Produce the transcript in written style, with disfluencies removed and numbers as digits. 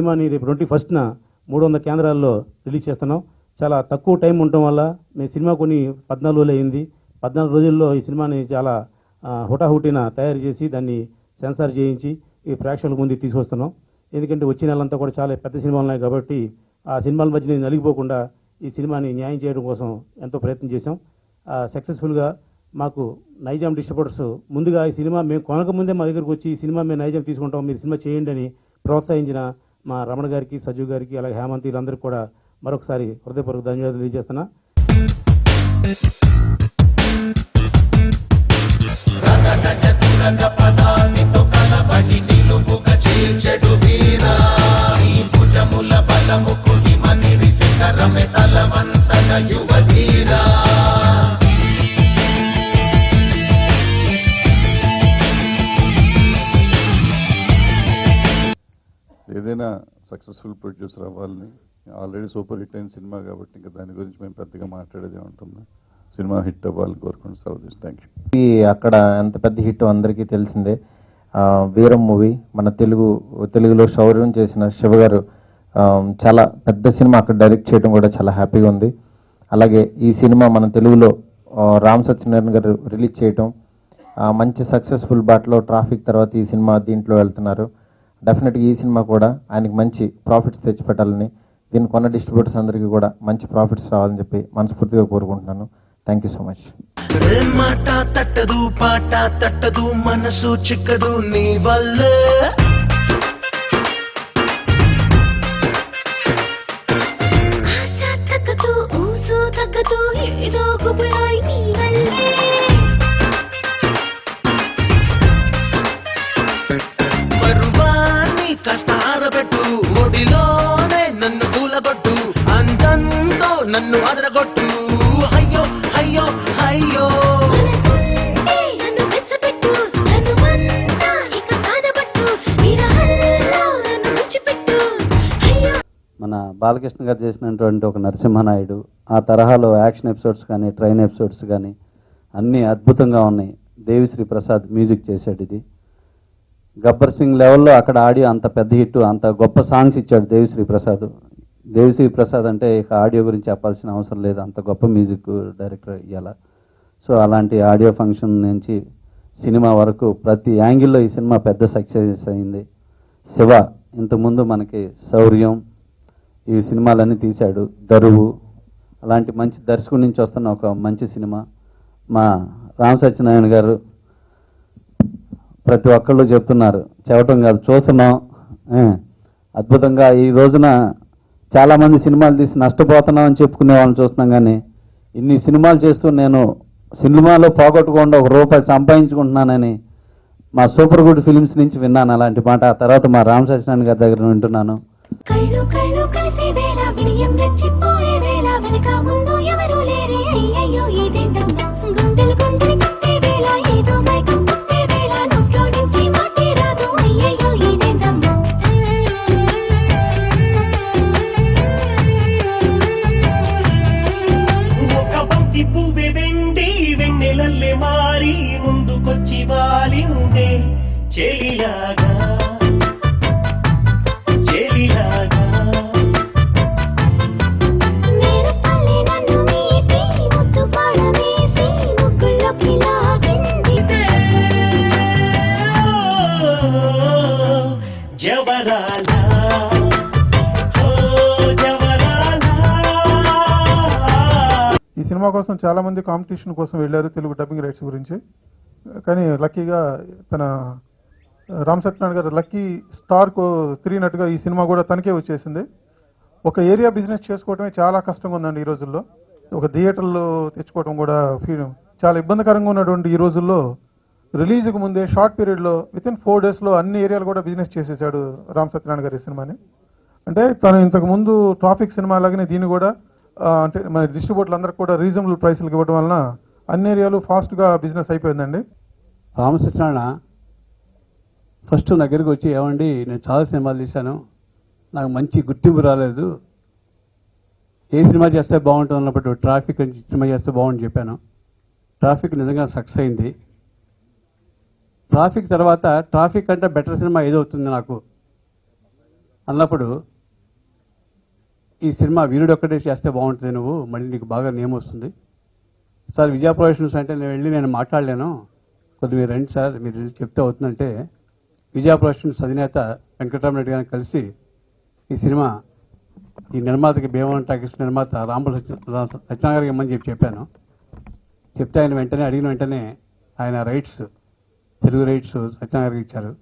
సినిమాని రేపు 21న 300 కేంద్రాల్లో రిలీజ్ చేస్తున్నాం. చాలా తక్కువ టైం ఉండటం వల్ల మేము సినిమా కొని 14 రోజులు అయింది. 14 రోజుల్లో ఈ సినిమాని చాలా హుటాహుటిన తయారు చేసి దాన్ని సెన్సార్ చేయించి ఈ ప్రేక్షకుల ముందుకు తీసుకొస్తున్నాం. ఎందుకంటే వచ్చే నెలంతా కూడా చాలా పెద్ద సినిమాలు ఉన్నాయి కాబట్టి ఆ సినిమాల మధ్య నలిగిపోకుండా ఈ సినిమాని న్యాయం చేయడం కోసం ఎంతో ప్రయత్నం చేశాం. సక్సెస్ఫుల్గా మాకు నైజాం డిస్ట్రిబ్యూటర్స్ ముందుగా ఈ సినిమా మేము కొనక ముందే మా దగ్గరకు వచ్చి ఈ సినిమా మేము నైజాం తీసుకుంటాం, మీరు సినిమా చేయండి అని ప్రోత్సహించిన మా రమణ గారికి, సజ్జు గారికి, అలాగే హేమంత్ వీళ్ళందరికీ కూడా మరొకసారి హృదయపూర్వక ధన్యవాదాలు తెలియజేస్తున్నా. ఏదైనా సక్సెస్ఫుల్ ప్రొడ్యూసర్ అవ్వాలని, ఆల్రెడీ సూపర్ హిట్ అయిన సినిమా కాబట్టి ఇంకా దాని గురించి మేము పెద్దగా మాట్లాడేదే ఉంటుంది. సినిమా హిట్ అవ్వాలని కోరుకుంటూ సెలవు. Thank you. అక్కడ ఎంత పెద్ద హిట్ అందరికీ తెలిసిందే. వీరం మూవీ మన తెలుగులో శౌర్యం చేసిన శివ గారు చాలా పెద్ద సినిమా అక్కడ డైరెక్ట్ చేయడం కూడా చాలా హ్యాపీగా ఉంది. అలాగే ఈ సినిమా మన తెలుగులో రామ్ సత్యనారాయణ గారు రిలీజ్ చేయటం మంచి సక్సెస్ఫుల్ బాటలో ట్రాఫిక్ తర్వాత ఈ సినిమా దీంట్లో వెళ్తున్నారు. డెఫినెట్గా ఈ సినిమా కూడా ఆయనకి మంచి ప్రాఫిట్స్ తెచ్చిపెట్టాలని, దీన్ని కొన్న డిస్ట్రిబ్యూటర్స్ అందరికీ కూడా మంచి ప్రాఫిట్స్ రావాలని చెప్పి మనస్ఫూర్తిగా కోరుకుంటున్నాను. Thank you so much. మాట తట్టదు, పాట తట్టదు, మనసు చిక్కదు నీ వల్ల. తగ్గదు, ఊసు తగ్గదు, ఏదో గుబులాయి నీ వల్లే. పరువాన్ని కాస్త ఆరబెట్టు, ఒడిలోనే నన్ను కూలగొట్టు, అంతంతో నన్ను అదరగొట్టు. అయ్యో అయ్యో అయ్యో మన బాలకృష్ణ గారు చేసినటువంటి ఒక నరసింహనాయుడు, ఆ తరహాలో యాక్షన్ ఎపిసోడ్స్ కానీ ట్రైన్ ఎపిసోడ్స్ కానీ అన్నీ అద్భుతంగా ఉన్నాయి. దేవిశ్రీ ప్రసాద్ మ్యూజిక్ చేశాడు. ఇది గబ్బర్ సింగ్ లెవెల్లో అక్కడ ఆడియో అంత పెద్ద హిట్, అంత గొప్ప సాంగ్స్ ఇచ్చాడు దేవిశ్రీ ప్రసాద్. దేవిశ్రీ ప్రసాద్ అంటే ఇక ఆడియో గురించి చెప్పాల్సిన అవసరం లేదు, అంత గొప్ప మ్యూజిక్ డైరెక్టర్ ఇవాళ. సో అలాంటి ఆడియో ఫంక్షన్ నుంచి సినిమా వరకు ప్రతి యాంగిల్లో ఈ సినిమా పెద్ద సక్సెస్ అయింది. శివ ఇంతకుముందు మనకి శౌర్యం ఈ సినిమాలన్నీ తీశాడు, దరువు అలాంటి మంచి దర్శకుడి నుంచి వస్తున్న ఒక మంచి సినిమా. మా రామ్ సత్యనారాయణ గారు ప్రతి ఒక్కళ్ళు చెప్తున్నారు, చెప్పటం కాదు చూస్తున్నాం, అద్భుతంగా. ఈ రోజున చాలామంది సినిమాలు తీసి నష్టపోతున్నాం అని చెప్పుకునే వాళ్ళని చూస్తున్నాం, కానీ ఇన్ని సినిమాలు చేస్తూ నేను సినిమాలో పోగొట్టకుండా ₹1 సంపాదించుకుంటున్నానని మా సూపర్ గుడ్ ఫిలిమ్స్ నుంచి విన్నాను అలాంటి మాట. ఆ తర్వాత మా రామ్ సత్యనారాయణ గారి దగ్గర వింటున్నాను. మారి ముందుకొచ్చి వాలిందే చెలిలాగా చెలిలాగా. జవరాలా ఈ సినిమా కోసం చాలా మంది కాంపిటీషన్ కోసం వెళ్ళారు తెలుగు డబ్బింగ్ రైట్స్ గురించి. కానీ లక్కీగా తన రామ్ సత్యనారాయణ గారు లక్కీ స్టార్ తిరిగినట్టుగా ఈ సినిమా కూడా తనకే వచ్చేసింది. ఒక ఏరియా బిజినెస్ చేసుకోవడమే చాలా కష్టంగా ఉందండి ఈ రోజుల్లో. ఒక థియేటర్లో తెచ్చుకోవడం కూడా చాలా ఇబ్బందికరంగా ఉన్నటువంటి ఈ రోజుల్లో రిలీజ్కి ముందే షార్ట్ పీరియడ్లో వితిన్ 4 డేస్లో అన్ని ఏరియాలు కూడా బిజినెస్ చేసేసాడు రామ్ సత్యనారాయణ గారి సినిమాని. అంటే తను ఇంతకు ముందు ట్రాఫిక్ సినిమా లాగానే దీన్ని కూడా అంటే మన డిస్ట్రిబ్యూటర్లు అందరికి కూడా రీజనబుల్ ప్రైస్లకు ఇవ్వడం వలన అన్ని ఏరియాలు ఫాస్ట్గా బిజినెస్ అయిపోయిందండి. రామ సత్యనారాయణ ఫస్ట్ నా దగ్గరికి వచ్చి, ఏమండి నేను చాలా సినిమాలు తీశాను, నాకు మంచి గుర్తింపు రాలేదు, ఏ సినిమా చేస్తే బాగుంటుంది అన్నప్పుడు ట్రాఫిక్ సినిమా చేస్తే బాగుంటుంది చెప్పాను. ట్రాఫిక్ నిజంగా సక్సెస్ అయింది. ట్రాఫిక్ తర్వాత ట్రాఫిక్ అంటే బెటర్ సినిమా ఏదవుతుంది నాకు అన్నప్పుడు ఈ సినిమా వీరుడు ఒక్కటే చేస్తే బాగుంటుంది, నువ్వు మళ్ళీ నీకు బాగా నేమ్ వస్తుంది సార్. విజయ ప్రొడక్షన్స్ అంటే నేను మాట్లాడలేను, కొద్దిగా మీరు రండి సార్, మీరు చెప్తే అవుతుందంటే విజయ ప్రొడక్షన్స్ అధినేత వెంకటరామరెడ్డి గారిని కలిసి ఈ సినిమా ఈ నిర్మాతకి భీమవరం టాకీస్ నిర్మాత రాంబల్ సత్యనారాయణ గారికి ఇమ్మని చెప్పాను. చెప్తే ఆయన వెంటనే అడిగిన వెంటనే ఆయన రైట్స్, తెలుగు రైట్స్ సత్యనారాయణ గారికి ఇచ్చారు.